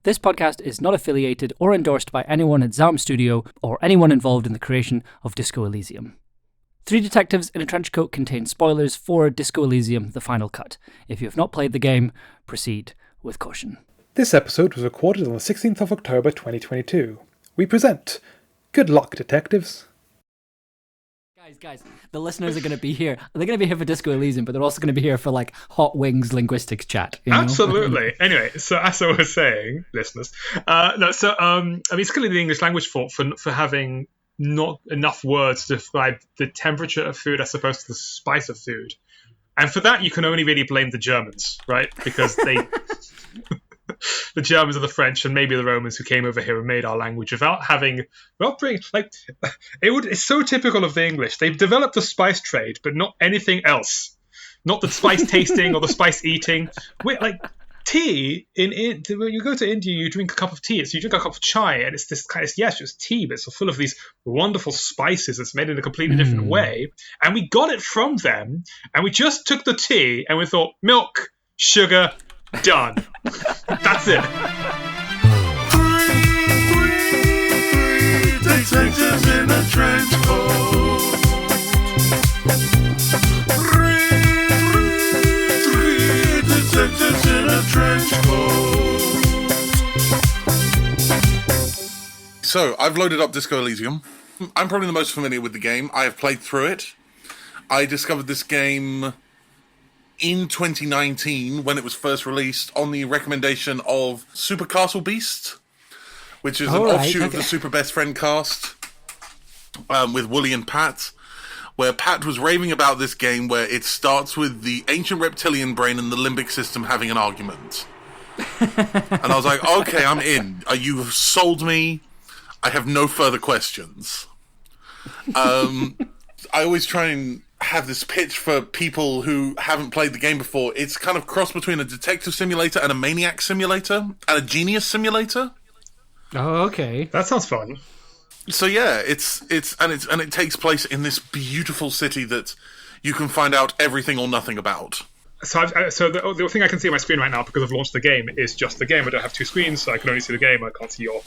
This podcast is not affiliated or endorsed by anyone at Zaum Studio or anyone involved in the creation of Disco Elysium. Three Detectives in a Trenchcoat contains spoilers for Disco Elysium: The Final Cut. If you have not played the game, proceed with caution. This episode was recorded on the 16th of October 2022. We present Good Luck, Detectives. Guys, the listeners are going to be here. They're going to be here for Disco Elysium, but they're also going to be here for, like, Hot Wings linguistics chat. You know? Absolutely. Anyway, so as I was saying, listeners, it's clearly the English language fault for having not enough words to describe the temperature of food as opposed to the spice of food. And for that, you can only really blame the Germans, right? Because they... the Germans and the French and maybe the Romans who came over here and made our language without having, it's so typical of the English. They've developed the spice trade, but not anything else. Not the spice tasting or the spice eating. Tea, when you go to India, you drink a cup of tea. So you drink a cup of chai, and it's this kind of, yes, it's tea, but it's full of these wonderful spices. It's made in a completely different way. And we got it from them, and we just took the tea, and we thought, milk, sugar, done. That's it. Three detectives in a trench coat. Three detectives in a trench coat. So, I've loaded up Disco Elysium. I'm probably the most familiar with the game. I have played through it. I discovered this game in 2019 when it was first released on the recommendation of Super Castle Beast, which is an offshoot of the Super Best Friend cast with Wooly and Pat, where Pat was raving about this game where it starts with the ancient reptilian brain and the limbic system having an argument. And I was like, okay, I'm in. You have sold me. I have no further questions. I always try and have this pitch for people who haven't played the game before. It's kind of cross between a detective simulator and a maniac simulator and a genius simulator. Oh, okay. That sounds fun. So yeah, it takes place in this beautiful city that you can find out everything or nothing about. So the thing I can see on my screen right now, because I've launched the game, is just the game. I don't have two screens, so I can only see the game. I can't see your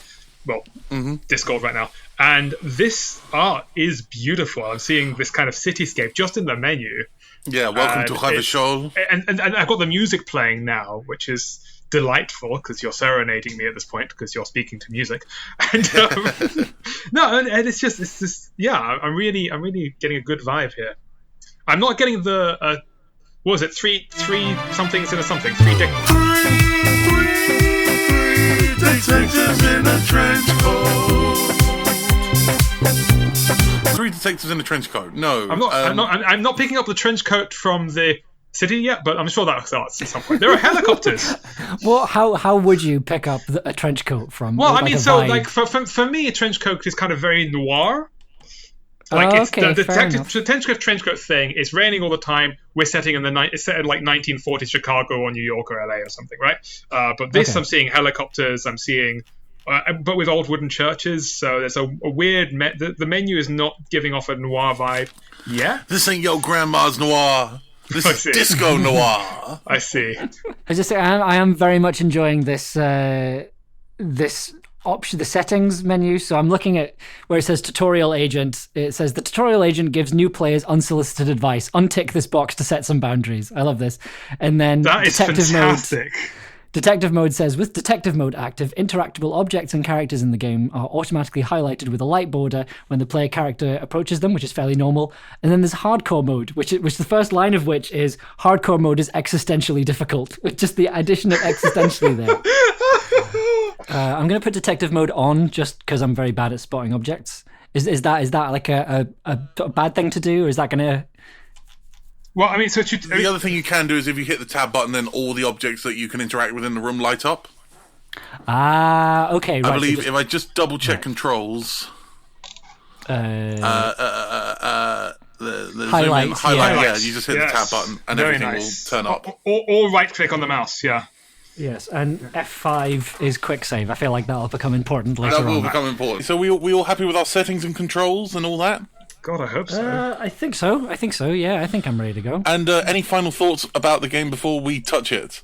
Discord right now. And this art is beautiful. I'm seeing this kind of cityscape just in the menu. Yeah, welcome to Revachol. And I've got the music playing now, which is delightful because you're serenading me at this point because you're speaking to music. And and it's just I'm really getting a good vibe here. I'm not getting the what was it? Three somethings in a something. Three detectives in a trench coat. Three detectives in a trench coat. No, I'm not picking up the trench coat from the city yet, but I'm sure that starts at some point. There are helicopters. Well, how would you pick up a trench coat from? Well, I mean, for me, a trench coat is kind of very noir. The trench coat thing is raining all the time. We're setting in it's set in 1940s Chicago or New York or LA or something, right? But this, I'm seeing helicopters. I'm seeing, but with old wooden churches. So there's a weird. The menu is not giving off a noir vibe. Yeah, this ain't your grandma's noir. This is disco noir. I see. I just say I am very much enjoying this this option, the settings menu. So I'm looking at where it says tutorial agent. It says the tutorial agent gives new players unsolicited advice. Untick this box to set some boundaries. I love this. And then that is fantastic. Detective mode says, with detective mode active, interactable objects and characters in the game are automatically highlighted with a light border when the player character approaches them, which is fairly normal. And then there's hardcore mode, which the first line of which is hardcore mode is existentially difficult, with just the addition of existentially there. I'm going to put detective mode on just because I'm very bad at spotting objects. Is that like a bad thing to do, or is that going to... Well, I mean, the other thing you can do is if you hit the tab button, then all the objects that you can interact with in the room light up. Okay. Right, I believe if I just double check controls, highlight. Yeah, you just hit the tab button and everything will turn up. Or right click on the mouse. Yeah. Yes, and F5 is quick save. I feel like that'll become important later on. That will become important. So we all happy with our settings and controls and all that? God, I hope so. I think so. Yeah, I think I'm ready to go. And any final thoughts about the game before we touch it?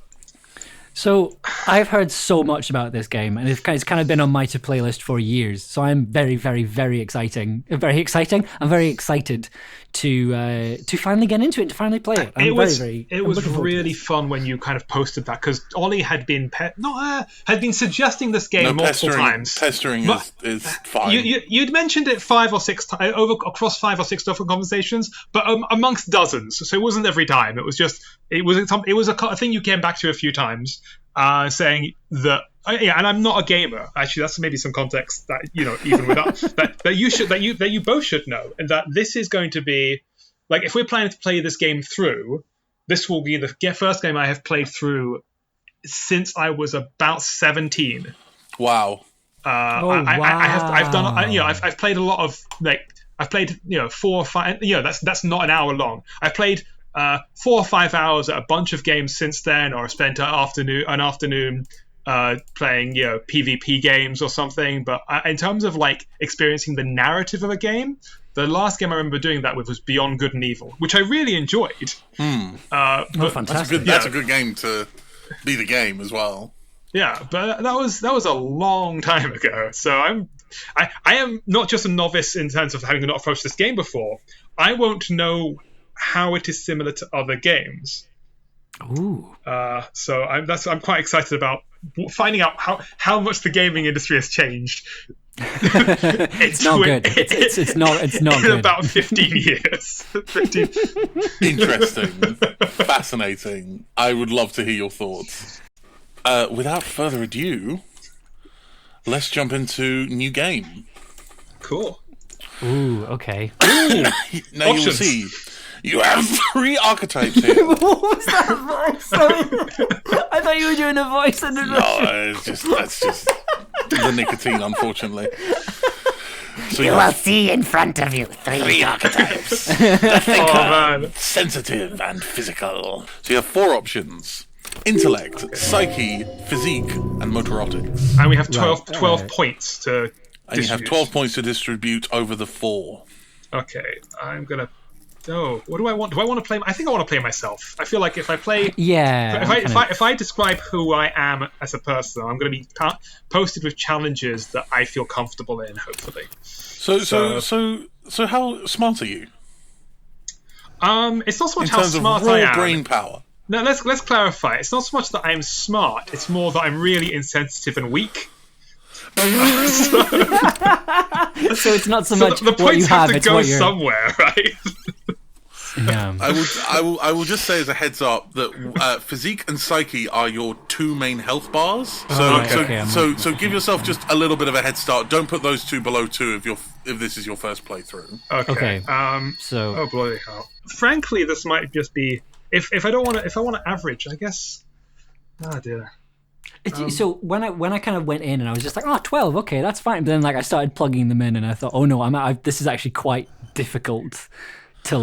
So I've heard so much about this game, and it's kind of been on my to playlist for years. So I'm very, very, very exciting. Very exciting. I'm very excited to finally get into it, to finally play it. I'm It was I'm it was looking forward to really this. fun when you kind of posted that, because Ollie had been had been suggesting this game No, multiple times. pestering But- is fine. You'd mentioned it 5 or 6 times across 5 or 6 different conversations, but amongst dozens. So it wasn't every time. It was a thing you came back to a few times, saying that. Yeah, and I'm not a gamer. Actually, that's maybe some context that even without that you both should know, and that this is going to be like, if we're planning to play this game through, this will be the first game I have played through since I was about 17. Wow. I've done I've played a lot of I've played 4 or 5 that's not an hour long. I've played 4 or 5 hours at a bunch of games since then, or spent an afternoon playing PvP games or something. But in terms of experiencing the narrative of a game, the last game I remember doing that with was Beyond Good and Evil, which I really enjoyed. But Fantastic. That's a good game to be the game as well. yeah, but that was a long time ago. So I am not just a novice in terms of having not approached this game before. I won't know how it is similar to other games. Ooh. So I'm quite excited about finding out how much the gaming industry has changed. It's not good. It's not in good. about 15 years. 15. Interesting. Fascinating. I would love to hear your thoughts. Without further ado, let's jump into new game. Cool. Ooh, okay. Now you'll Options. see. You have 3 archetypes here. What was that voice? Sorry. I thought you were doing a voice and No, that's just the nicotine, unfortunately. So you You will have see in front of you 3 archetypes. The Oh thinker, man. sensitive, and physical. So you have 4 options: intellect, psyche, physique, and motoristics. And we have 12 points to And you have distribute. 12 points to distribute over the 4. Okay, I'm gonna. Oh, what do I want? Do I want to play? I think I want to play myself. I feel like if I play, Yeah. if I describe who I am as a person, I'm going to be posted with challenges that I feel comfortable in. Hopefully, So how smart are you it's not so much in how terms of smart I raw am. brain power? No, let's clarify. It's not so much that I'm smart. It's more that I'm really insensitive and weak. So it's not so So much the what you points have have, to it's go what you're. somewhere, right? Yeah. I will just say as a heads up that physique and psyche are your 2 main health bars. So okay, so give yourself just a little bit of a head start. Don't put those 2 below 2 if this is your first playthrough. Okay. Okay. So Oh bloody hell! Frankly, this might just be if I want to average, I guess. Ah dear. so when I kind of went in and I was just like, 12, okay, that's fine. But then I started plugging them in and I thought, oh no, this is actually quite difficult to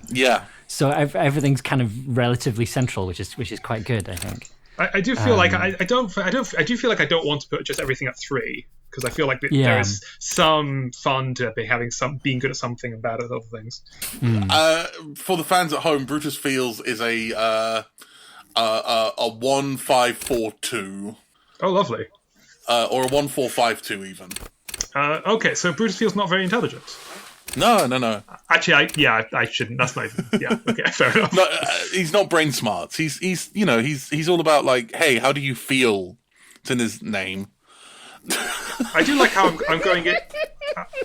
Yeah. So everything's kind of relatively central, which is quite good, I think. I do feel like I do feel like I don't want to put just everything at 3, because I feel like there is some fun to being good at something and bad at other things. For the fans at home, Brutus Fields is a 1542 Oh, lovely. or a 1452 even. Okay, so Brutus feels not very intelligent. No. Actually, I shouldn't. That's not even. Yeah. Okay. Fair enough. No, he's not brain smart. He's all about hey, how do you feel? It's in his name. I do like how I'm going it.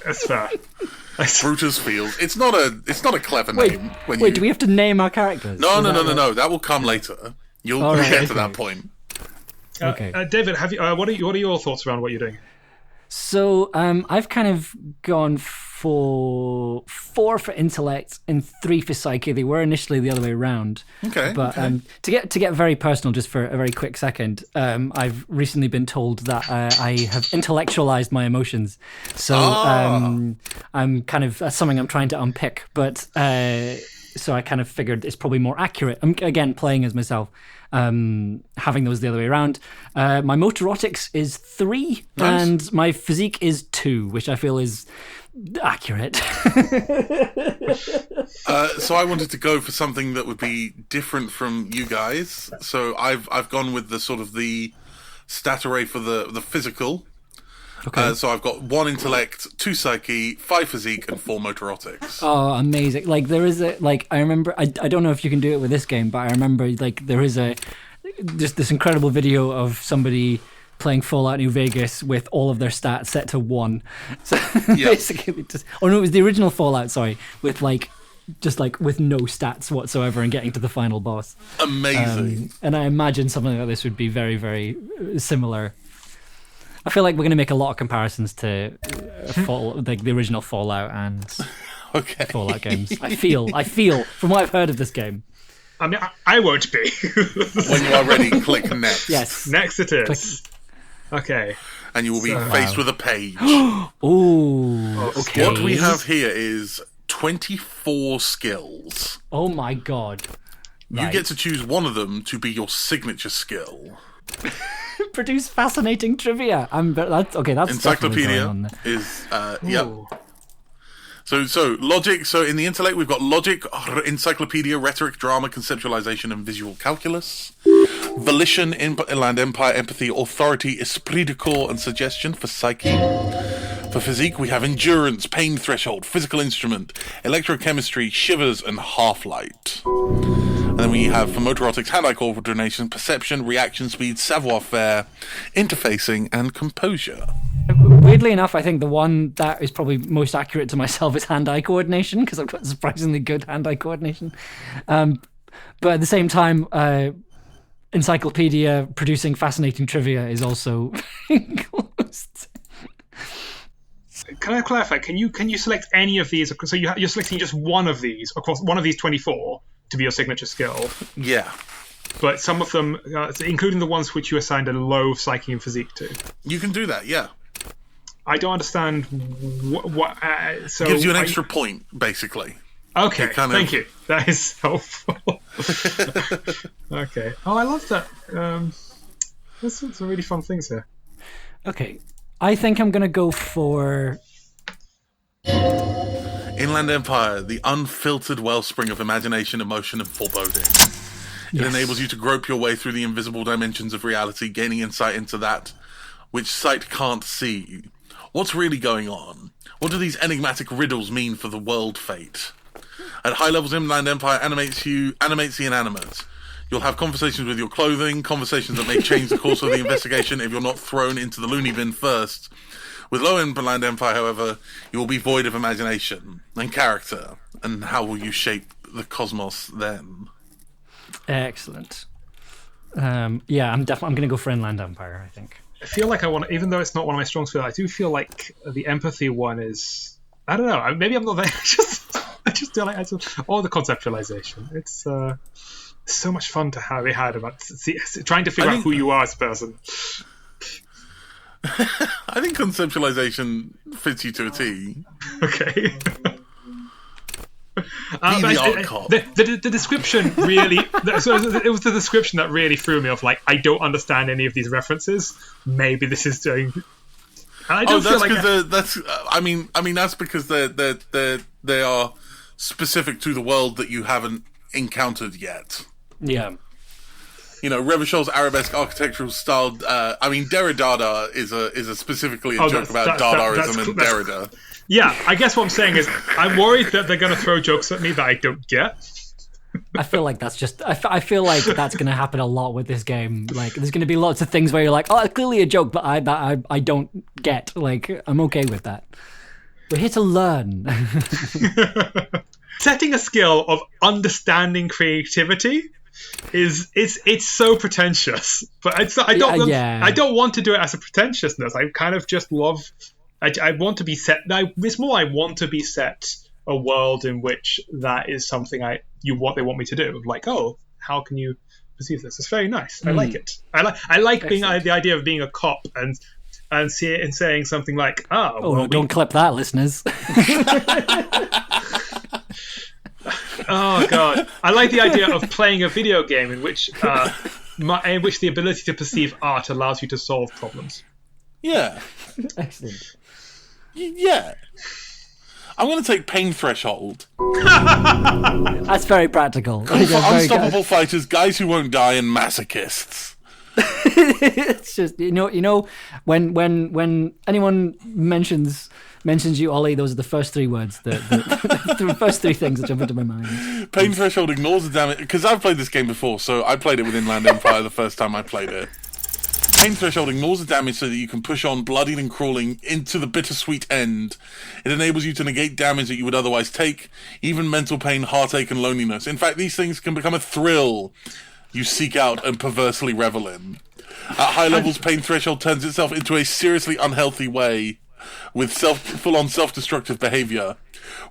That's fair. Brutus Fields. It's not a clever name. Wait, do we have to name our characters? No. Is that No. That will come later. You'll All right, get to okay. that point. Okay. David, have you? What are your thoughts around what you're doing? So I've kind of gone for 4 for intellect and 3 for psyche. They were initially the other way around. Okay. But to get very personal, just for a very quick second, I've recently been told that I have intellectualized my emotions. So I'm kind of that's something I'm trying to unpick. But so I kind of figured it's probably more accurate. I'm again playing as myself, having those the other way around. My motoristics is 3, Nice. and my physique is 2, which I feel is accurate. So I wanted to go for something that would be different from you guys. So I've gone with the sort of the stat array for the physical. Okay. So I've got 1 intellect, 2 psyche, 5 physique, and 4 motoristics. Oh, amazing! Like there is a I remember. I don't know if you can do it with this game, but I remember there is just this incredible video of somebody playing Fallout New Vegas with all of their stats set to 1. So basically, no, it was the original Fallout. Sorry, with with no stats whatsoever and getting to the final boss. Amazing. And I imagine something like this would be very, very similar. I feel like we're going to make a lot of comparisons to the original Fallout and Okay. Fallout games. I feel from what I've heard of this game. I mean, I won't be. When you are ready, click next. Yes. Next it is. Okay. And you will be faced with a page. Ooh. Okay. What we have here is 24 skills. Oh my god. You get to choose one of them to be your signature skill. Produce fascinating trivia. That's definitely going Encyclopedia on there. is yep. So logic. So in the intellect, we've got logic, encyclopedia, rhetoric, drama, conceptualization, and visual calculus. Volition, Inland Empire, empathy, authority, esprit de corps, and suggestion for psyche. For physique, we have endurance, pain threshold, physical instrument, electrochemistry, shivers, and half-light. And then we have for motoristics, hand-eye coordination, perception, reaction speed, savoir-faire, interfacing, and composure. Weirdly enough, I think the one that is probably most accurate to myself is hand-eye coordination, because I've got surprisingly good hand-eye coordination. But at the same time, encyclopedia producing fascinating trivia is also close. Can I clarify? Can you select any of these? So you're selecting just one of these across one of these 24 to be your signature skill, Yeah. but some of them, including the ones which you assigned a low psyche and physique to. You can do that, yeah. I don't understand what. So Gives you an extra point, basically. Okay, kind of- thank you. That is helpful. Okay. Oh, I love that. There's some really fun things here. Okay, I think I'm going to go for... Inland Empire, the unfiltered wellspring of imagination, emotion, and foreboding. It enables you to grope your way through the invisible dimensions of reality, gaining insight into that which sight can't see. What's really going on? What do these enigmatic riddles mean for the world fate? At high levels, Inland Empire animates the inanimate. You'll have conversations with your clothing, conversations that may change the course of the investigation if you're not thrown into the loony bin first. With low Inland Empire, however, you will be void of imagination and character. And how will you shape the cosmos then? Excellent. Yeah, I'm going to go for Inland Empire, I think. I feel like I want, even though it's not one of my strong skills, I do feel like the empathy one is. I don't know. Maybe I'm not there. I just feel like all the conceptualization. It's so much fun to have had about trying to figure out who you are as a person. I think conceptualization fits you to a T. Okay. The art cop. The description really. So it was the description that really threw me off. Like, I don't understand any of these references. Maybe this is doing. And I don't feel like that's. I mean, that's because they are specific to the world that you haven't encountered yet. Yeah. You know, Revachol's arabesque architectural style. I mean, Derrida is a specifically a joke about Dadaism and Derrida. Yeah, I guess what I'm saying is I'm worried that they're going to throw jokes at me that I don't get. I feel like that's just. I feel like that's going to happen a lot with this game. Like, there's going to be lots of things where you're like, "Oh, it's clearly a joke," but I don't get. Like, I'm okay with that. We're here to learn. Setting a skill of understanding creativity it's so pretentious. But I don't want to do it as a pretentiousness. I kind of just love. I want to be set. It's more I want to be set a world in which that is something they want me to do. Like, oh, how can you perceive this? It's very nice. I like it. I like being the idea of being a cop and saying something like, don't clip that, listeners. Oh god, I like the idea of playing a video game in which the ability to perceive art allows you to solve problems. Yeah. Excellent. Yeah. I'm going to take Pain Threshold. That's very practical. For unstoppable fighters, guys who won't die, and masochists. It's just when anyone mentions you, Ollie, those are the first three words, the first three things that jump into my mind. Pain Threshold ignores the damage, because I've played this game before, so I played it with Inland Empire the first time I played it. Pain Threshold ignores the damage so that you can push on, bloodied and crawling, into the bittersweet end. It enables you to negate damage that you would otherwise take, even mental pain, heartache, and loneliness. In fact, these things can become a thrill you seek out and perversely revel in. At high levels, Pain Threshold turns itself into a seriously unhealthy way, with full-on self-destructive behavior.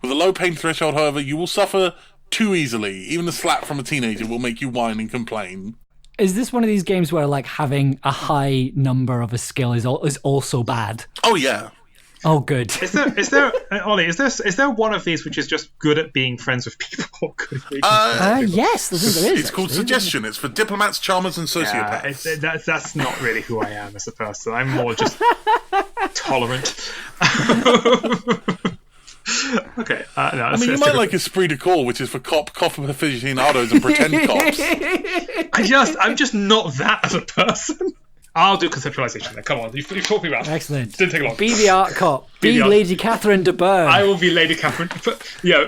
With a low Pain Threshold, however, you will suffer too easily. Even a slap from a teenager will make you whine and complain. Is this one of these games where like having a high number of a skill is also bad? Oh yeah. Oh, good. Is there Ollie? Is there one of these which is just good at being friends with people? Yes, there is. It's called Suggestion. It's for diplomats, charmers, and sociopaths. That's not really who I am as a person. I'm more just tolerant. Okay. I mean, you might like Esprit de Corps, which is for cough aficionados and pretend cops. I'm just not that as a person. I'll do conceptualization then. Come on, you've talked me around. Excellent. Didn't take long. Be the art cop. Be Lady Catherine de Bourgh. I will be Lady Catherine.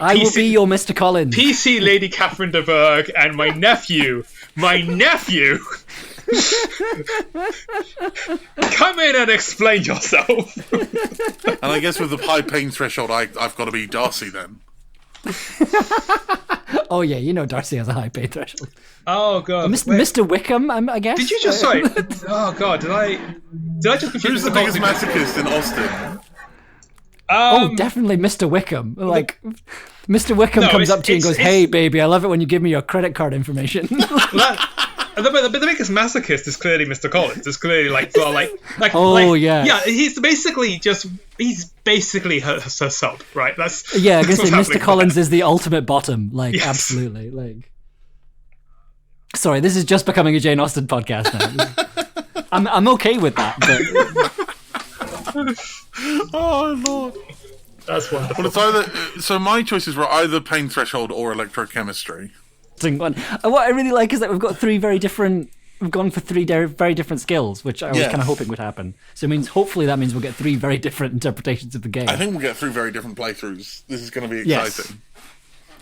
I will be your Mr. Collins. PC Lady Catherine de Bourgh and my nephew. Come in and explain yourself. And I guess with the high Pain Threshold, I've got to be Darcy then. Oh yeah, Darcy has a high Pain Threshold. Oh god, Mr. Wickham, I guess. Did you just sorry? Oh god, did I just confuse? Who's the biggest masochist in Austin? Definitely Mr. Wickham. Like, Mr. Wickham comes up to you and goes, "Hey, baby, I love it when you give me your credit card information." The biggest masochist is clearly Mr. Collins. It's clearly he's basically her sub, right? I can say Mr. Collins is the ultimate bottom. Like, yes. Absolutely. Like, sorry, this is just becoming a Jane Austen podcast now. I'm okay with that. But... Oh Lord, that's wonderful. Well, it's so my choices were either Pain Threshold or Electrochemistry. One. What I really like is that we've gone for three very different skills, which I was kind of hoping would happen. So hopefully that means we'll get three very different interpretations of the game. I think we'll get three very different playthroughs. This is going to be exciting. Yes.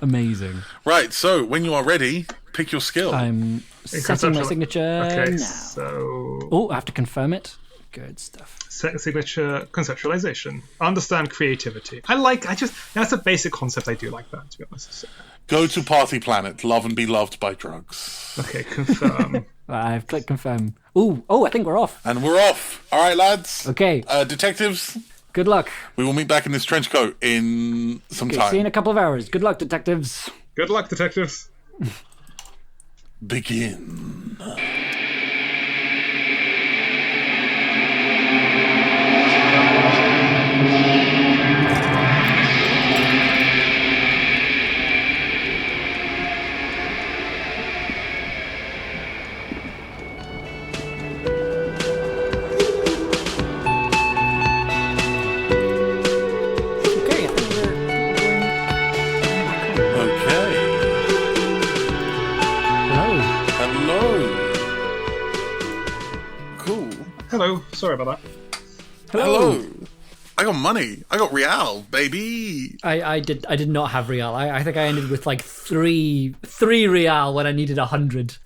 Amazing. Right, so when you are ready, pick your skill. I'm setting my signature now. So... Oh, I have to confirm it. Good stuff. Set signature, conceptualization. Understand creativity. That's a basic concept. I do like that, to be honest. So. Go to Party Planet, love and be loved by drugs. Okay, confirm. I've clicked confirm. I think we're off. And we're off. All right, lads. Okay. Detectives. Good luck. We will meet back in this trench coat in some time. See you in a couple of hours. Good luck, detectives. Good luck, detectives. Begin. Hello. Sorry about that. Hello. I got money. I got real, baby. I did not have real. I think I ended with like three real when I needed 100.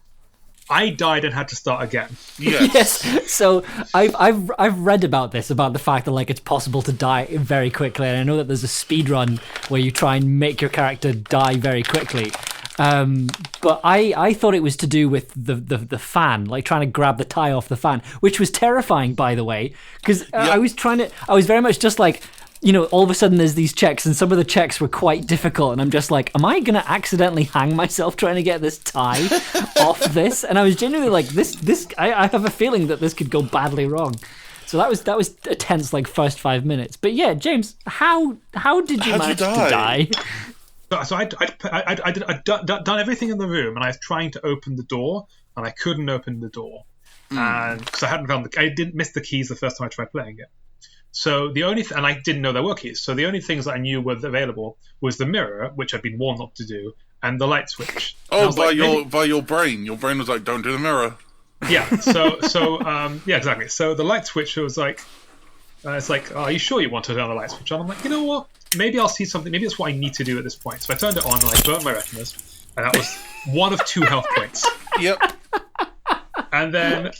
I died and had to start again. Yes. So I've read about this, about the fact that like it's possible to die very quickly, and I know that there's a speed run where you try and make your character die very quickly. But I thought it was to do with the fan, like trying to grab the tie off the fan, which was terrifying, by the way, because I was very much just like, all of a sudden there's these checks, and some of the checks were quite difficult, and I'm just like, am I gonna accidentally hang myself trying to get this tie off this? And I was genuinely like, I have a feeling that this could go badly wrong. So that was a tense like first 5 minutes. But yeah, James, how did you manage to die? I'd done everything in the room, and I was trying to open the door, and I couldn't open the door, and because I hadn't found I didn't miss the keys the first time I tried playing it. So the only and I didn't know there were keys. So the only things that I knew were available was the mirror, which I'd been warned not to do, and the light switch. Oh, by your brain. Your brain was like, "Don't do the mirror." Yeah. Yeah, exactly. So the light switch was like, it's like, oh, are you sure you want to turn on the light switch on? I'm like, you know what? Maybe I'll see something. Maybe that's what I need to do at this point. So I turned it on and I burnt my retinas, and that was one of 2 health points. Yep. And then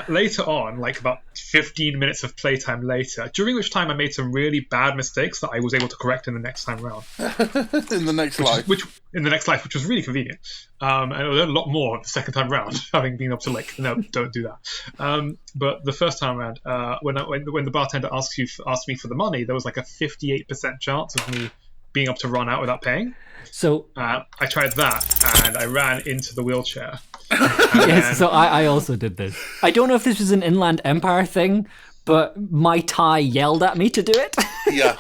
later on, like about 15 minutes of playtime later, during which time I made some really bad mistakes that I was able to correct in the next time round. In the next life. Which was really convenient. And I learned a lot more the second time round, having been able to no, don't do that. But the first time round, when the bartender asked me for the money, there was like a 58% chance of me being able to run out without paying. So I tried that, and I ran into the wheelchair. yes, so I also did this. I don't know if this was an Inland Empire thing, but my tie yelled at me to do it. Yeah.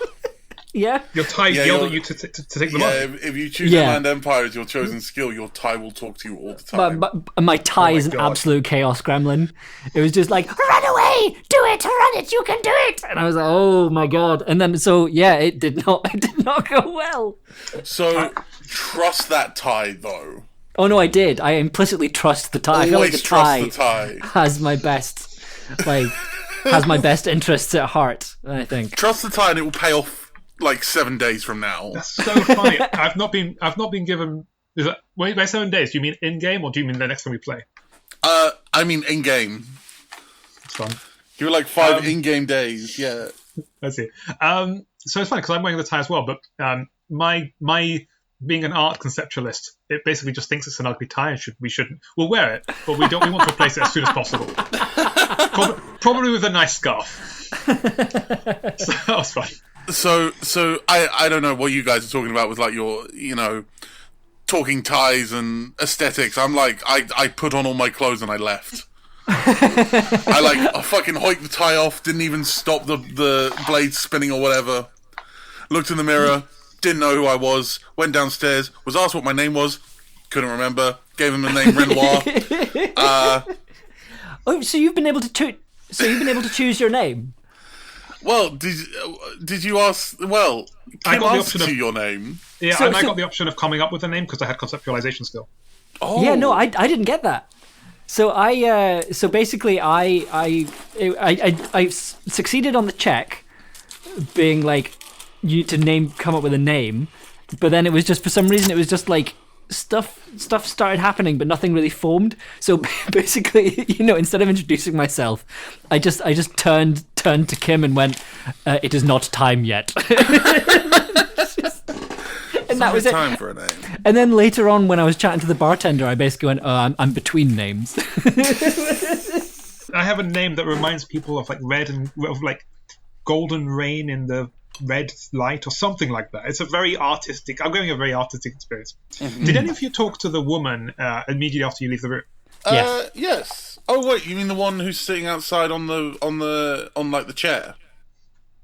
Yeah. Your tie yelled at you to take the money. If you choose Inland Empire as your chosen skill, your tie will talk to you all the time. My tie is an God. absolute chaos gremlin. It was just like, run away, do it, run it, you can do it. And I was like, oh my God. And then it did not go well. So trust that tie though. Oh no, I did. I implicitly trust the tie. I feel like Always trust the tie. has my best, has my best interests at heart. I think. Trust the tie, and it will pay off like 7 days from now. That's so funny. I've not been given. Wait, by 7 days? Do you mean in game, or do you mean the next time we play? I mean in game. It's fun. You were like 5 in-game days. Yeah. Let's see. So it's funny because I'm wearing the tie as well, but my being an art conceptualist, it basically just thinks it's an ugly tie and we'll wear it, but we want to replace it as soon as possible. Probably with a nice scarf. So that was fun. So I don't know what you guys are talking about with like your, talking ties and aesthetics. I'm like, I put on all my clothes and I left. I fucking hoiked the tie off, didn't even stop the blade spinning or whatever. Looked in the mirror, didn't know who I was, went downstairs, was asked what my name was, couldn't remember, gave him the name Renoir. So you've been able to choose your name? Well, did you ask? Well, I got the option option of your name. Yeah, and I got the option of coming up with a name because I had conceptualization skill. Oh, yeah, no, I didn't get that. So basically I succeeded on the check, being like, you to come up with a name, but then it was just, for some reason, it was just like stuff started happening, but nothing really formed. So basically, instead of introducing myself, I just turned to Kim and went, "It is not time yet." And that was it. Time for a name. And then later on, when I was chatting to the bartender, I basically went, "Oh, I'm between names." I have a name that reminds people of Golden Rain in the Red Light or something like that. It's a very artistic. I'm going a very artistic experience. Mm-hmm. Did any of you talk to the woman immediately after you leave the room? Yes. Yes. Oh wait, you mean the one who's sitting outside on the chair?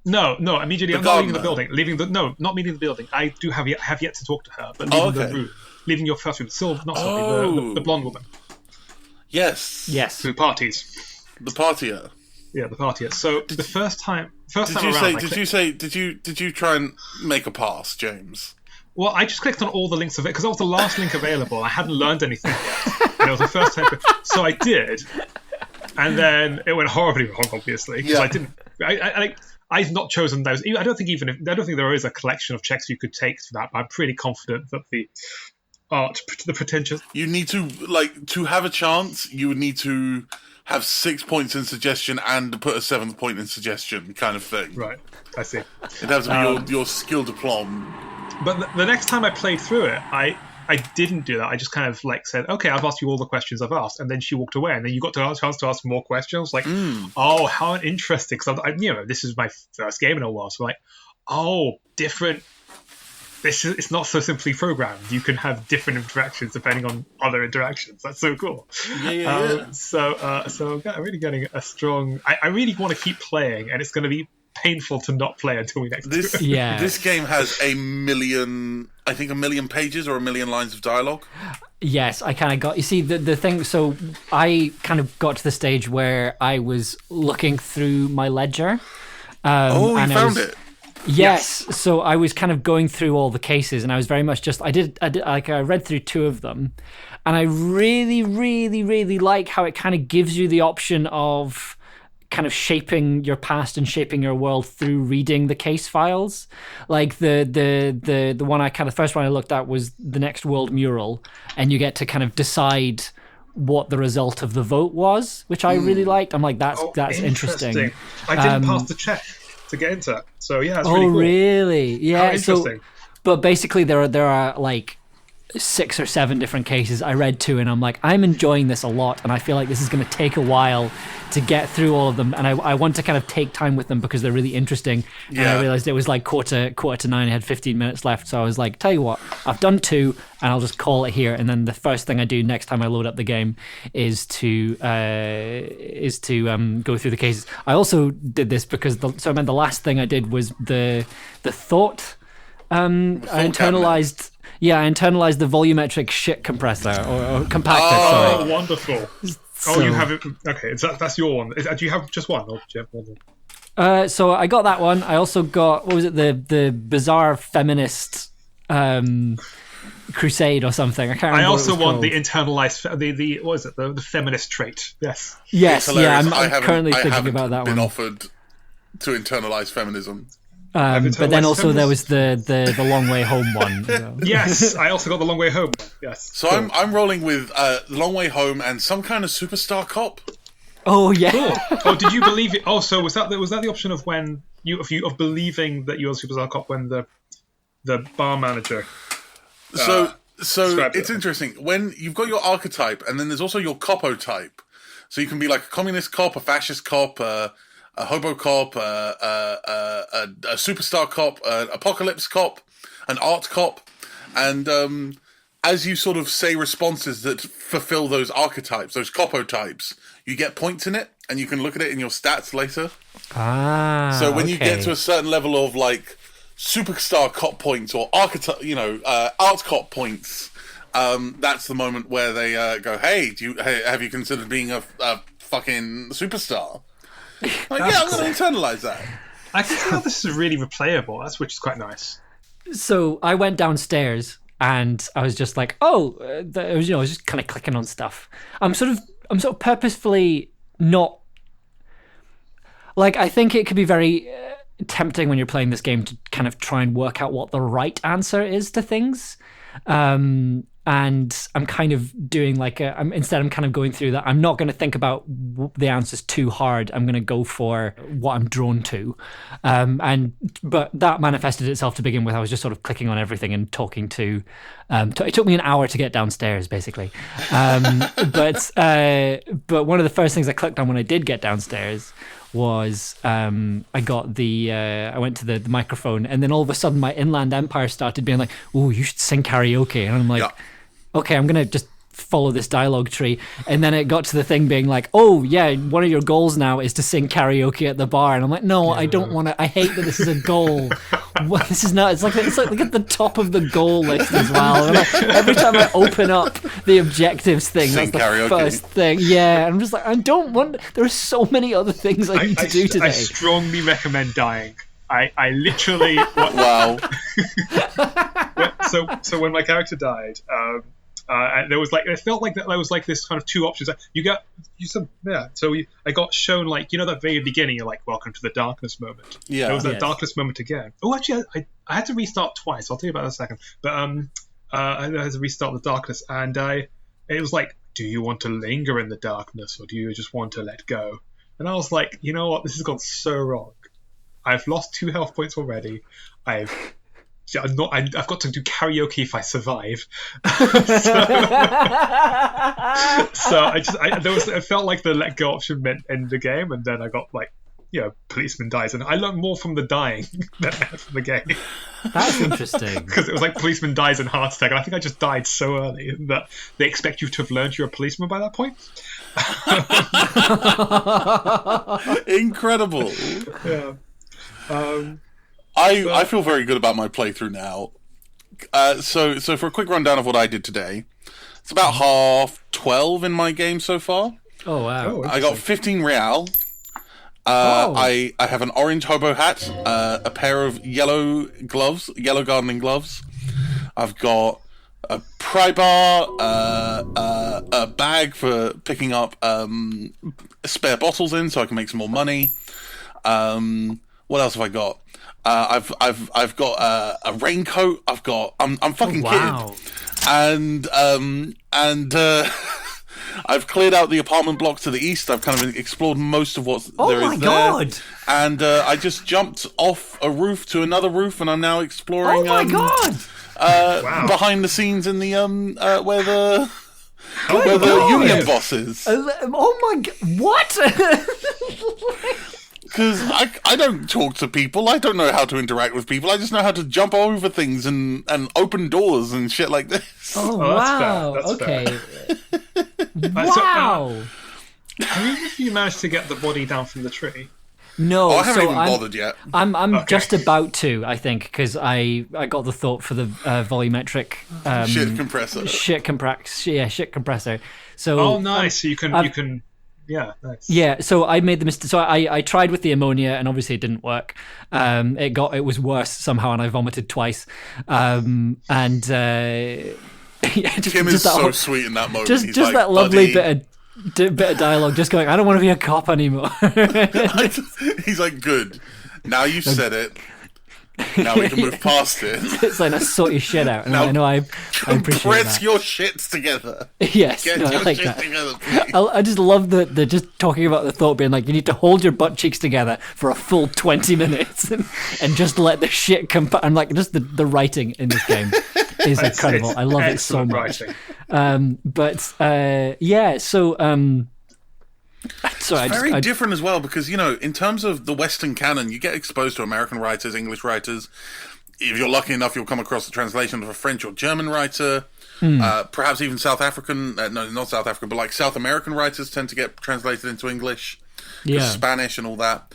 No. Immediately, I'm not leaving the building. Not leaving the building. I do have yet to talk to her, but leaving the room, leaving your first room. The blonde woman. Yes. Who parties? The partier. Yeah, the partier. So the first time Did you try and make a pass, James? Well, I just clicked on all the links of it because that was the last link available. I hadn't learned anything yet. And it was the first time. So I did. And then it went horribly wrong, obviously. Because I didn't. I've not chosen those. I don't think there is a collection of checks you could take for that, but I'm pretty confident that the pretentious. You need to have a chance, you would need to have 6 points in suggestion and put a 7th point in suggestion, kind of thing. Right, I see. It has to be your skill diploma. But the next time I played through it, I didn't do that. I just kind of said, okay, I've asked you all the questions I've asked, and then she walked away, and then you got a chance to ask more questions. Oh, how interesting! Because this is my first game in a while, so different. It's not so simply programmed. You can have different interactions depending on other interactions. That's so cool. Yeah. So I'm really getting a strong. I really want to keep playing, and it's going to be painful to not play until we next do This it. Yeah. this game has a million pages or a million lines of dialogue. Yes, I kind of got. You see, the thing. So I kind of got to the stage where I was looking through my ledger. Oh, you and I found was- it. Yes. So I was kind of going through all the cases, and I was very much just. I did like I read through 2 of them, and I really, really, really like how it kind of gives you the option of kind of shaping your past and shaping your world through reading the case files. Like the one I kind of first one I looked at was the Next World mural, and you get to kind of decide what the result of the vote was, which I really liked. I'm like, that's interesting. I didn't pass the check to get into it. So yeah, it's Oh, really cool. really? Yeah. How interesting. But basically, there are like 6 or 7 different cases. I read 2, and I'm like, I'm enjoying this a lot, and I feel like this is going to take a while to get through all of them, and I want to kind of take time with them because they're really interesting. And I Yeah. realized it was like quarter to 9. I had 15 minutes left, so I was like, tell you what, I've done 2, and I'll just call it here. And then the first thing I do next time I load up the game is to go through the cases. I also did this because the last thing I did was the thought. I internalized. Yeah, I internalized the volumetric shit compressor or compactor. Oh, Sorry. wonderful. So- You have it. Okay, that's your one. Do you have just one, or do you have more than? So I got that one. I also got, what was it, the bizarre feminist crusade or something. I can't remember. I also what it was want the called. internalized the what is it, the feminist trait? Yes. Yes, It's yeah. hilarious. I'm currently I thinking haven't about that been one. offered to internalize feminism. But then internalized also there was feminist? the long way home one. So. Yes, I also got the long way home. Yes. So I'm rolling with Long Way Home and some kind of superstar cop. Oh yeah. Cool. Oh, did you believe it? Oh, so was that the option of when of believing that you're a superstar cop when the bar manager? So describe it's it. interesting when you've got your archetype, and then there's also your copotype. So you can be like a communist cop, a fascist cop, a hobo cop, a superstar cop, an apocalypse cop, an art cop, and as you sort of say responses that fulfill those archetypes, those copotypes, you get points in it, and you can look at it in your stats later. Ah. So when you get okay. to a certain level of like superstar cop points or archetype, art cop points, that's the moment where they go, "Hey, have you considered being a fucking superstar?" Like, yeah, I'm going to internalize that. I can see how this is really replayable. Which is quite nice. So I went downstairs and I was just like, I was just kind of clicking on stuff. I'm sort of purposefully not like, I think it could be very tempting when you're playing this game to kind of try and work out what the right answer is to things. And I'm kind of doing like I'm kind of going through that. I'm not going to think about the answers too hard. I'm going to go for what I'm drawn to. But that manifested itself to begin with. I was just sort of clicking on everything and talking to. It took me an hour to get downstairs, basically. But one of the first things I clicked on when I did get downstairs was I went to the microphone, and then all of a sudden my Inland Empire started being like, "Oh, you should sing karaoke," and I'm like, Yeah. "Okay, I'm gonna just follow this dialogue tree." And then it got to the thing being like, "Oh yeah, one of your goals now is to sing karaoke at the bar," and I'm like, "No, I don't want to. I hate that this is a goal. What, this is not. It's like at the top of the goal list as well. And every time I open up the objectives thing, Sing that's the karaoke. first thing. Yeah, I'm just like, I don't want. There are so many other things I need to do today. I strongly recommend dying. I literally. Wow. So when my character died, and there was like, it felt like that there was like this kind of 2 options. I got shown like, that very beginning, you're like, welcome to the darkness moment. Yeah. There was that Yes. darkness moment again. Oh, actually, I had to restart twice. I'll tell you about that in a second. But I had to restart the darkness, and it was like, do you want to linger in the darkness, or do you just want to let go? And I was like, you know what? This has gone so wrong. I've lost 2 health points already. I've got to do karaoke if I survive. It felt like the let go option meant end the game, and then I got like, policeman dies, and I learned more from the dying than I had from the game, That's interesting. because it was like policeman dies in heart attack, and I think I just died so early that they expect you to have learned you're a policeman by that point. Incredible. Yeah. I feel very good about my playthrough now. So for a quick rundown of what I did today, it's about 12:30 in my game so far. Oh wow! Oh, I got 15 real. I have an orange hobo hat, a pair of yellow gardening gloves. I've got a pry bar, a bag for picking up spare bottles in, so I can make some more money. What else have I got? I've got a raincoat. I'm fucking Wow. kidding. And I've cleared out the apartment block to the east. I've kind of explored most of what Oh there is my there. God. And I just jumped off a roof to another roof, and I'm now exploring. Oh my god! Wow. Behind the scenes in the where the God. union boss is. Oh my god! What? Because I don't talk to people. I don't know how to interact with people. I just know how to jump over things and open doors and shit like this. Oh, Oh, that's wow! fair. That's Okay. So, Wow. Have you managed to get the body down from the tree? No, I haven't so even bothered yet. I'm Okay. just about to, I think, because I got the thought for the volumetric Shit compressor. shit compressor. So Oh, nice. So you can. Yeah, nice. yeah, so I made the mistake. So I tried with the ammonia, and obviously it didn't work. It was worse somehow, and I vomited twice. Yeah, Tim is that so whole- sweet in that moment. just He's just like, that lovely "Buddy." bit of dialogue, just going, I don't want to be a cop anymore. He's like, good. Now you've said it. Now we can move past it. It's like, I sort your shit out, and Now I know I appreciate Compress that. your shits together. Yes, Get no, I your like shit that. together, please. I just love the just talking about the thought being like, you need to hold your butt cheeks together for a full 20 minutes and just let the shit come. And like, just the writing in this game is incredible. It's I love it so excellent much. writing. Yeah, so sorry, Very different as well because, you know, in terms of the Western canon, you get exposed to American writers, English writers. If you're lucky enough, you'll come across a translation of a French or German writer. Perhaps even South African, no, not South African, but like South American writers tend to get translated into English, yeah, Spanish and all that.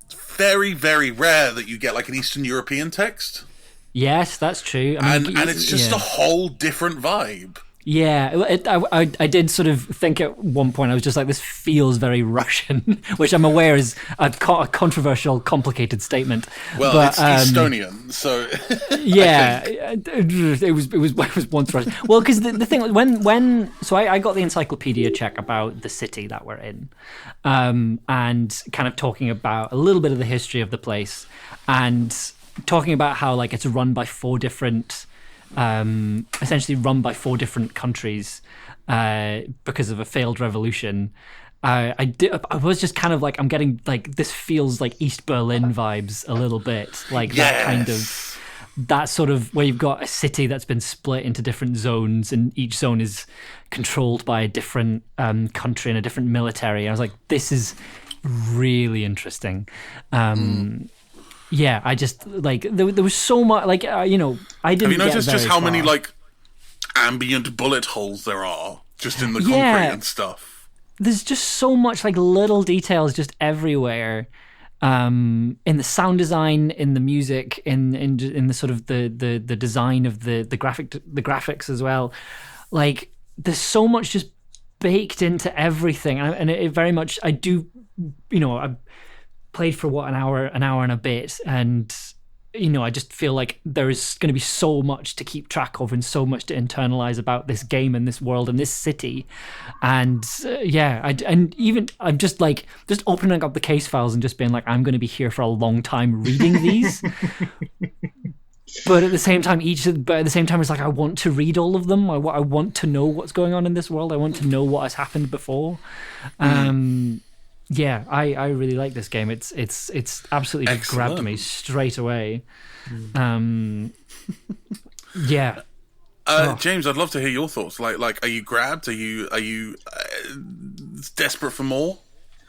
It's very, very rare that you get like an Eastern European text. yes, that's true. I mean, And it's just yeah. a whole different vibe. Yeah, I did sort of think at one point, I was just like, this feels very Russian, which I'm aware is a controversial, complicated statement. Well, but, it's Estonian, so yeah, it was once Russian. Well, because the thing when so I got the encyclopedia check about the city that we're in, and kind of talking about a little bit of the history of the place, and talking about how like it's run by four different. Essentially run by four different countries because of a failed revolution. I was just kind of like, I'm getting like, this feels like East Berlin vibes a little bit, like that kind of, that sort of where you've got a city that's been split into different zones, and each zone is controlled by a different country and a different military. I was like, this is really interesting. Yeah, I just like there was so much like you know, I didn't. have you noticed get just very how many far. like ambient bullet holes there are just in the concrete Yeah. and stuff? There's just so much like little details just everywhere, in the sound design, in the music, in the sort of the design of the graphics as well. Like there's so much just baked into everything, and it very much I do, you know, I played for an hour and a bit, and you know, I just feel like there is going to be so much to keep track of and so much to internalize about this game and this world and this city. And I'm just like just opening up the case files and just being like, I'm going to be here for a long time reading these. But at the same time, it's like I want to read all of them. I want to know what's going on in this world. I want to know what has happened before. Yeah, I really like this game. It's absolutely just grabbed Excellent. me straight away. Yeah. James, I'd love to hear your thoughts. Like, are you grabbed? Are you desperate for more?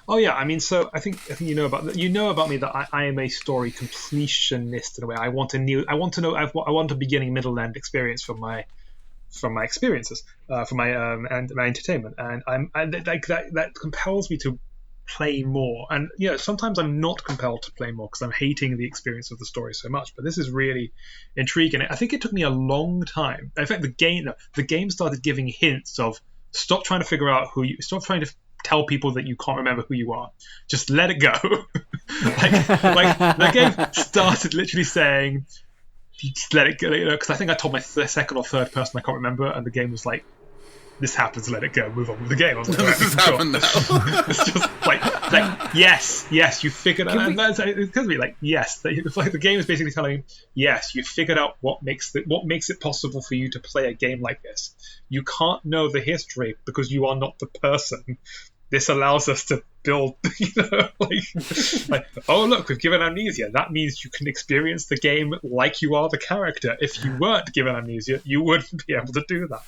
Oh yeah, I mean, so I think you know about me that I am a story completionist in a way. I want a beginning, middle, end experience from my experiences, from my and my entertainment, and that compels me to play more. And sometimes I'm not compelled to play more because I'm hating the experience of the story so much. But this is really intriguing. I think it took me a long time. In fact, the game started giving hints of stop trying to figure out stop trying to tell people that you can't remember who you are. Just let it go. like the game started literally saying, just let it go. Because I think I told my second or third person I can't remember, and the game was like, this happens, let it go, move on with the game. I was like, This has happened now. It's just like yes, you figured out. And that's, it tells me like yes, it's like the game is basically telling you, yes, you figured out what makes it possible for you to play a game like this. You can't know the history because you are not the person. This allows us to build, like, oh look, we've given amnesia. That means you can experience the game like you are the character. If you weren't given amnesia, you wouldn't be able to do that.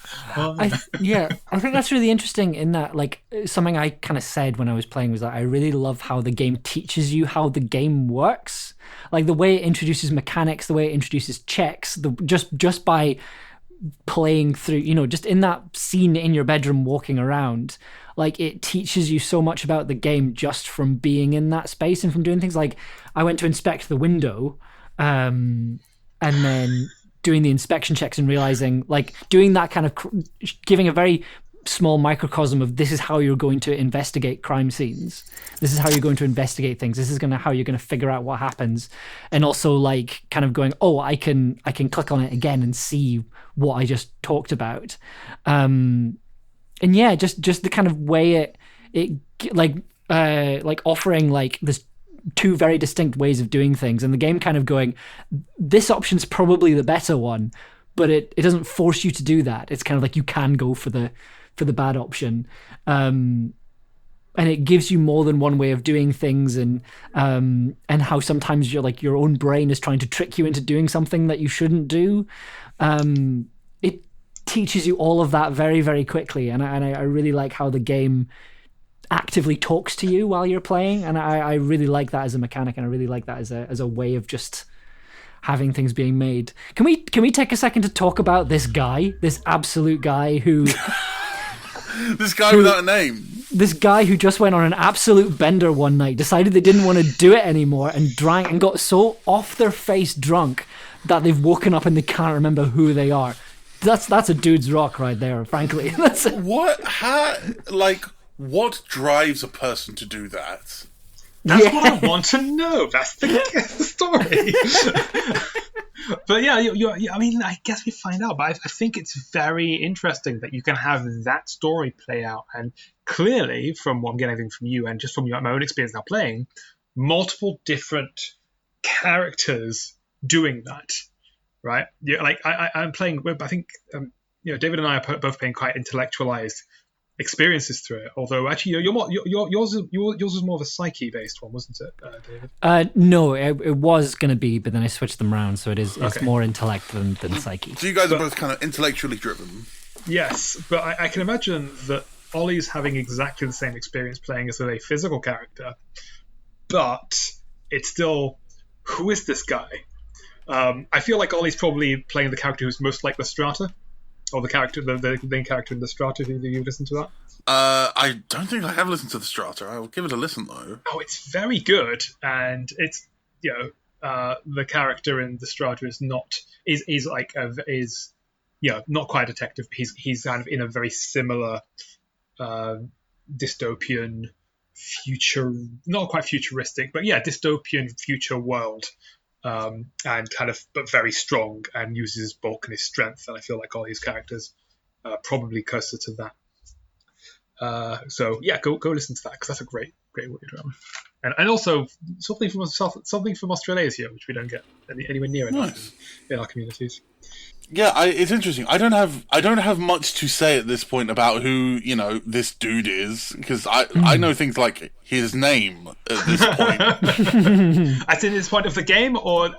I think that's really interesting in that, like, something I kind of said when I was playing was that I really love how the game teaches you how the game works. Like, the way it introduces mechanics, the way it introduces checks, just by playing through, just in that scene in your bedroom walking around, like, it teaches you so much about the game just from being in that space and from doing things. Like, I went to inspect the window, and then doing the inspection checks and realizing, like, doing that kind of giving a very small microcosm of this is how you're going to investigate crime scenes. This is how you're going to investigate things. This is how you're going to figure out what happens. And also, like, kind of going, oh, I can click on it again and see what I just talked about. And yeah, just the kind of way it like offering, like, there's two very distinct ways of doing things, and the game kind of going, this option's probably the better one, but it doesn't force you to do that. It's kind of like you can go for the bad option, and it gives you more than one way of doing things, and how sometimes your own brain is trying to trick you into doing something that you shouldn't do. It teaches you all of that very, very quickly, and I really like how the game actively talks to you while you're playing, and I really like that as a mechanic, and I really like that as a way of just having things being made. Can we take a second to talk about this absolute guy who This guy without a name. This guy who just went on an absolute bender one night, decided they didn't want to do it anymore, and drank and got so off their face drunk that they've woken up and they can't remember who they are. That's a dude's rock right there, frankly. That's What? What drives a person to do that? That's what I want to know. That's the story. But yeah, I mean, I guess we find out. But I think it's very interesting that you can have that story play out. And clearly, from what I'm getting from you and just from my own experience now playing, multiple different characters doing that, right? Yeah, like I'm playing. I think David and I are both playing quite intellectualized experiences through it. Although actually, yours was more of a psyche based one, wasn't it, David? No, it was going to be, but then I switched them around, so it's Okay. more intellect than psyche. So you guys are both kind of intellectually driven. Yes, but I can imagine that Ollie's having exactly the same experience playing as a physical character, but it's still, who is this guy? I feel like Ollie's probably playing the character who's most like the Strata, or the main character in the Strata. Have you listened to that? I don't think I have listened to the Strata. I will give it a listen though. Oh, it's very good, and it's the character in the Strata is not not quite a detective. He's kind of in a very similar dystopian future, not quite futuristic, but dystopian future world, and kind of, but very strong, and uses his bulk and his strength. And I feel like all his characters are probably closer to that. So yeah, go listen to that, because that's a great audio drama. And also something from Australasia, which we don't get anywhere near enough in our communities. Yeah, it's interesting. I don't have much to say at this point about who this dude is, because I know things like his name at this point. As in this point of the game, or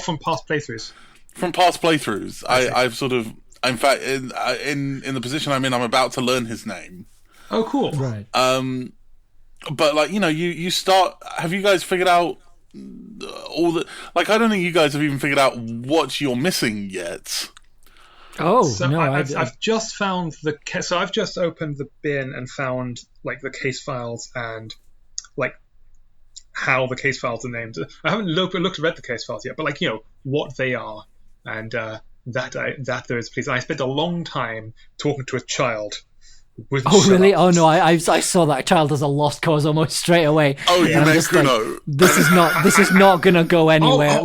from past playthroughs? From past playthroughs. Okay. I've sort of, in fact, in the position I'm in, I'm about to learn his name. Oh, cool. Right. But you start. Have you guys figured out all the? Like, I don't think you guys have even figured out what you're missing yet. Oh So no! I've just found I've just opened the bin and found like the case files and like how the case files are named. I haven't read the case files yet, but like what they are, and that there is police. And I spent a long time talking to a child. Oh really? Oh no! I saw that child as a lost cause almost straight away. Oh, you met Kuno. Like, this is not gonna go anywhere.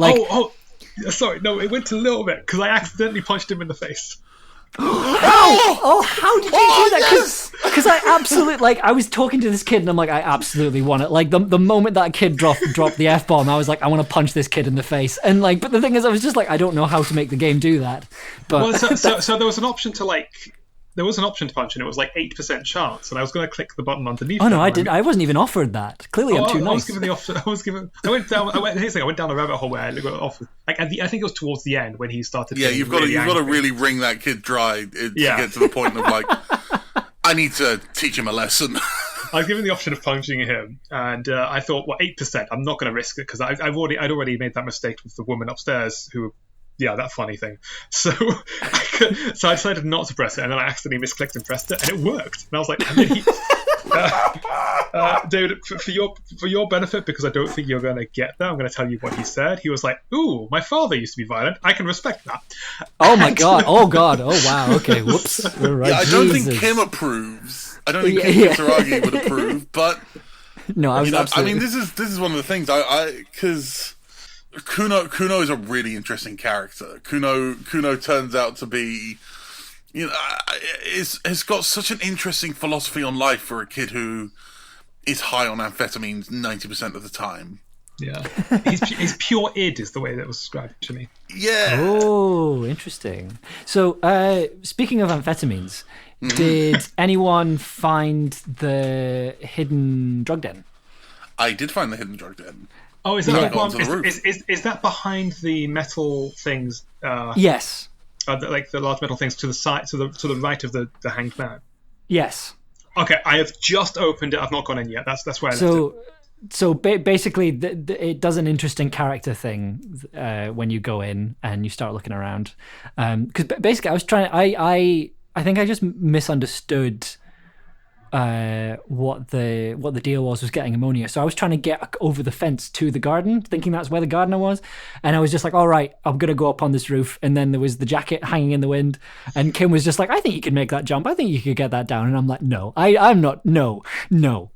Sorry, no, it went a little bit because I accidentally punched him in the face. How did you do that? Because I absolutely I was talking to this kid and I'm like, I absolutely want it. Like the moment that kid dropped the F-bomb, I was like, I want to punch this kid in the face. And like, but the thing is, I was just like, I don't know how to make the game do that. But so there was an option to punch, and it was like 8% chance, and I was going to click the button underneath. Oh no, I wasn't even offered that. Clearly, I'm too nice. I was given the option. I went down a rabbit hole where I got offered. Like I think it was towards the end when he started. Yeah, you've got to really wring that kid dry to get to the point of like, I need to teach him a lesson. I was given the option of punching him, and I thought, 8%. I'm not going to risk it because I'd already made that mistake with the woman upstairs who. Yeah, that funny thing. So I decided not to press it, and then I accidentally misclicked and pressed it, and it worked. And I was like, and then David, for your benefit, because I don't think you're going to get that, I'm going to tell you what he said. He was like, "Ooh, my father used to be violent. I can respect that." Oh my god! Oh god! Oh wow! Okay, whoops. We're right. Yeah, I don't think Kim approves. I don't think Kim Kisaragi would approve, but no, I was absolutely. I mean, this is one of the things because. Kuno is a really interesting character. Kuno turns out to be, has got such an interesting philosophy on life for a kid who is high on amphetamines 90% of the time. Yeah, he's pure id is the way that was described to me. Yeah. Oh, interesting. So, speaking of amphetamines, did anyone find the hidden drug den? I did find the hidden drug den. Oh, is that is that behind the metal things? Yes. Like the large metal things to the side, to the right of the hanged man. Yes. Okay, I have just opened it. I've not gone in yet. That's where I left it. So basically, it does an interesting character thing when you go in and you start looking around. Because basically, I was trying. I think I just misunderstood what the deal was getting ammonia. So I was trying to get over the fence to the garden, thinking that's where the gardener was, and I was just like, all right, I'm gonna go up on this roof. And then there was the jacket hanging in the wind, and Kim was just like, I think you can make that jump, I think you could get that down. And I'm like, no, I'm not.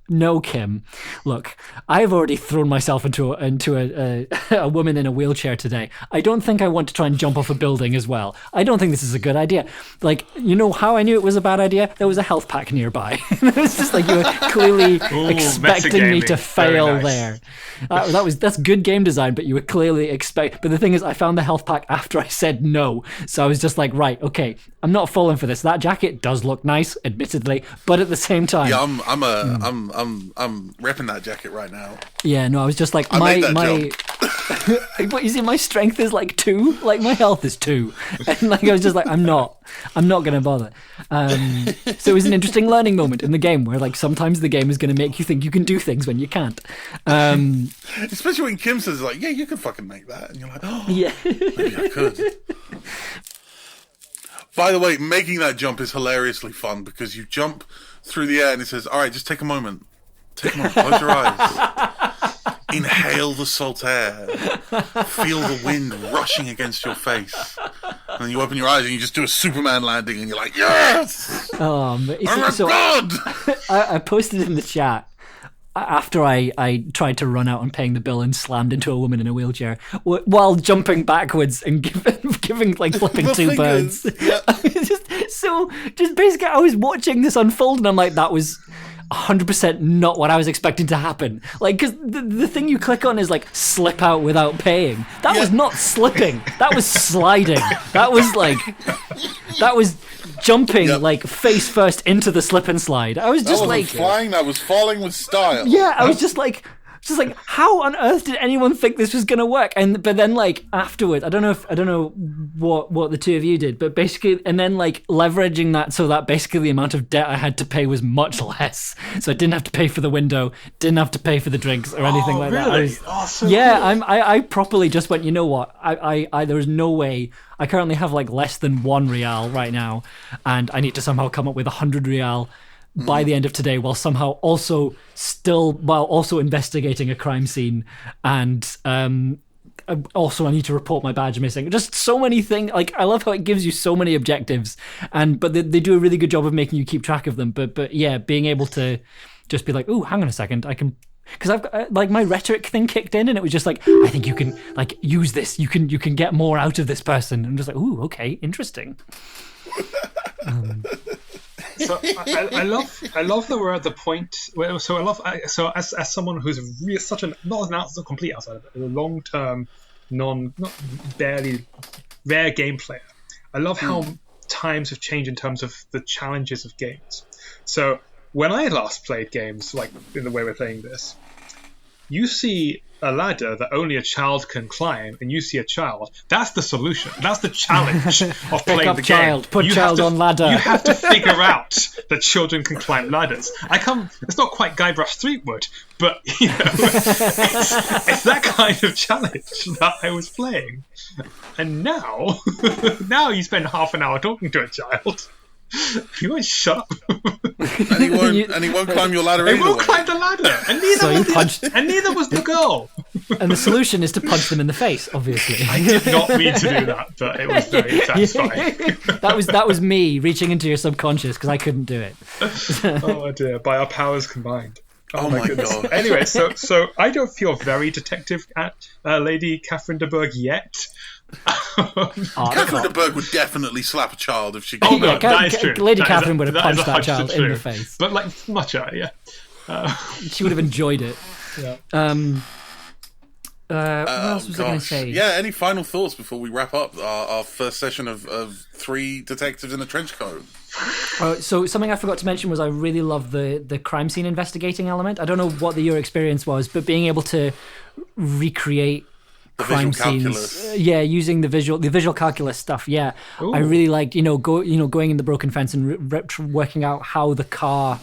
No, Kim, look, I've already thrown myself into a woman in a wheelchair today. I don't think I want to try and jump off a building as well. I don't think this is a good idea. Like, you know how I knew it was a bad idea? There was a health pack nearby. It's just like you were clearly expecting me to fail there. That's good game design, but you were clearly But the thing is, I found the health pack after I said no, so I was just like, right, okay, I'm not falling for this. That jacket does look nice, admittedly, but at the same time, yeah, I'm repping that jacket right now. Yeah, no, I was just like, what you see, my strength is like 2, like my health is 2, and like I was just like, I'm not gonna bother. So it was an interesting learning moment in the game where like sometimes the game is gonna make you think you can do things when you can't. Especially when Kim says like, yeah, you can fucking make that, and you're like, oh, yeah, maybe I could. By the way, making that jump is hilariously fun because you jump through the air and it says, all right, just take a moment, close your eyes, inhale the salt air, feel the wind rushing against your face, and then you open your eyes and you just do a Superman landing and you're like, yes! Oh my God! I posted in the chat after I tried to run out and paying the bill and slammed into a woman in a wheelchair while jumping backwards and giving like flipping two birds. Yeah. just basically I was watching this unfold and I'm like, that was 100% not what I was expecting to happen. Like, because the thing you click on is like slip out without paying. That was not slipping. That was sliding. That was jumping like face first into the slip and slide. I was just like flying. That was falling with style. Yeah, I was just like, how on earth did anyone think this was gonna work? But then like afterwards, I don't know what the two of you did, but basically, and then like leveraging that so that basically the amount of debt I had to pay was much less. So I didn't have to pay for the window, didn't have to pay for the drinks or anything like really? that. I properly just went, you know what? I there is no way. I currently have like less than 1 real right now, and I need to somehow come up with 100 real by the end of today, while also investigating a crime scene, and also I need to report my badge missing. Just so many things. Like, I love how it gives you so many objectives, but they do a really good job of making you keep track of them. But yeah, being able to just be like, oh, hang on a second, I can. Because I've got, like, my rhetoric thing kicked in, and it was just like, I think you can, like, use this. You can get more out of this person. And I'm just like, ooh, okay, interesting. So I love that we're at the point where, so as someone who's such a not a complete outsider, but a long-term, not barely rare game player, I love how times have changed in terms of the challenges of games. So when I last played games, like in the way we're playing this, you see a ladder that only a child can climb, and you see a child. That's the solution. That's the challenge of playing the child, game. put child on ladder. You have to figure out that children can climb ladders. It's not quite Guybrush Threepwood, but you know, it's that kind of challenge that I was playing. And now you spend half an hour talking to a child. He won't shut up. and he won't climb your ladder. He won't climb the ladder, and neither was the girl. And the solution is to punch them in the face, obviously. I did not mean to do that, but it was very satisfying. that was me reaching into your subconscious because I couldn't do it. Oh dear! By our powers combined. Oh my god. Anyway, so I don't feel very detective at Lady Catherine de Bourgh yet. Catherine de Bourgh would definitely slap a child if she could. Oh no, that is true. Lady Catherine would have punched that child in the face. But like much, yeah. She would have enjoyed it. Yeah. What else was I going to say? Yeah, any final thoughts before we wrap up our first session of 3 detectives in a trench coat? So something I forgot to mention was I really love the crime scene investigating element. I don't know what your experience was, but being able to recreate The crime visual scenes, calculus. using the visual calculus stuff. Yeah, Ooh. I really liked going in the broken fence and working out how the car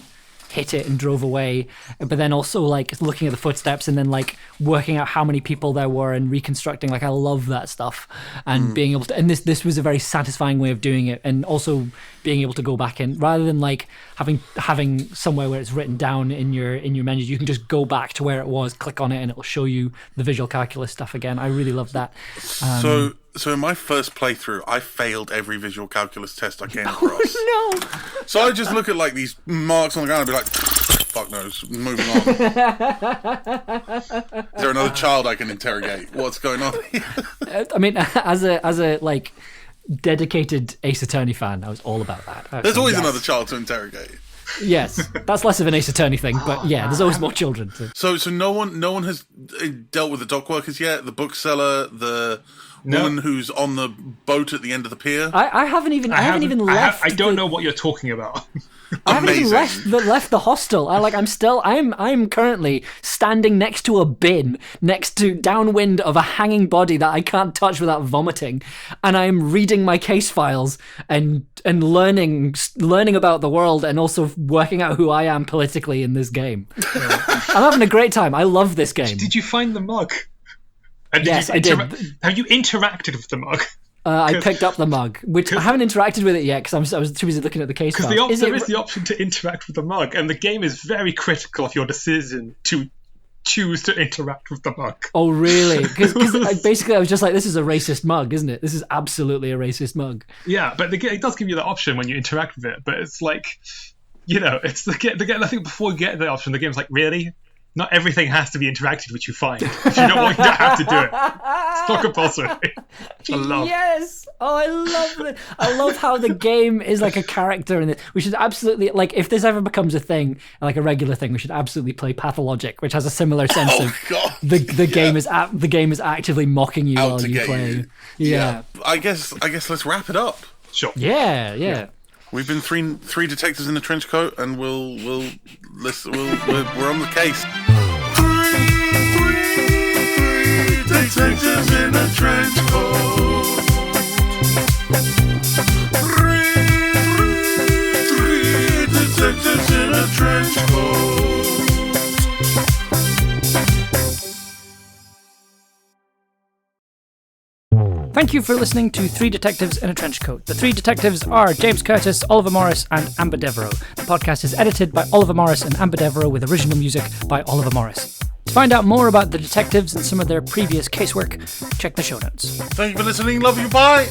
hit it and drove away, but then also like looking at the footsteps and then like working out how many people there were and reconstructing. Like, I love that stuff, and being able to, and this was a very satisfying way of doing it, and also being able to go back in rather than like having somewhere where it's written down in your menus. You can just go back to where it was, click on it, and it'll show you the visual calculus stuff again. I really loved that. So in my first playthrough, I failed every visual calculus test I came across. No. So I just look at like these marks on the ground and be like, fuck knows, moving on. Is there another child I can interrogate? What's going on here? I mean, as a like dedicated Ace Attorney fan, I was all about that. There's always Yes. another child to interrogate. Yes, that's less of an Ace Attorney thing, but yeah, there's always more children. So no one has dealt with the dock workers yet. The bookseller, the woman who's on the boat at the end of the pier. I haven't even left. I don't know what you're talking about. I haven't even Amazing. left the hostel. I'm currently standing next to a bin, next to downwind of a hanging body that I can't touch without vomiting, and I'm reading my case files and learning about the world, and also working out who I am politically in this game. I'm having a great time. I love this game. Did you find the mug? And Yes, I did. Have you interacted with the mug? I picked up the mug, which I haven't interacted with it yet because I was too busy looking at the case files. Because there is the option to interact with the mug, and the game is very critical of your decision to choose to interact with the mug. Oh, really? Because basically I was just like, this is a racist mug, isn't it? This is absolutely a racist mug. Yeah, but it does give you the option when you interact with it, but it's like, it's the game. I think before you get the option, the game's like, really? Not everything has to be interacted with you find. If you don't want, you don't have to do it. It's not compulsory. Which I love. Yes! Oh, I love it. I love how the game is like a character in it. We should absolutely, like, if this ever becomes a thing, like a regular thing, we should absolutely play Pathologic, which has a similar sense of God. the game is actively mocking you Out while to you get play. you. Yeah. I guess let's wrap it up. Sure. Yeah. We've been three detectives in a trench coat, and we're on the case. Three detectives in a trench coat. Three detectives in a trench coat. Thank you for listening to Three Detectives in a Trench Coat. The three detectives are James Curtis, Oliver Morris, and Amber Devereaux. The podcast is edited by Oliver Morris and Amber Devereaux with original music by Oliver Morris. To find out more about the detectives and some of their previous casework, check the show notes. Thank you for listening. Love you. Bye.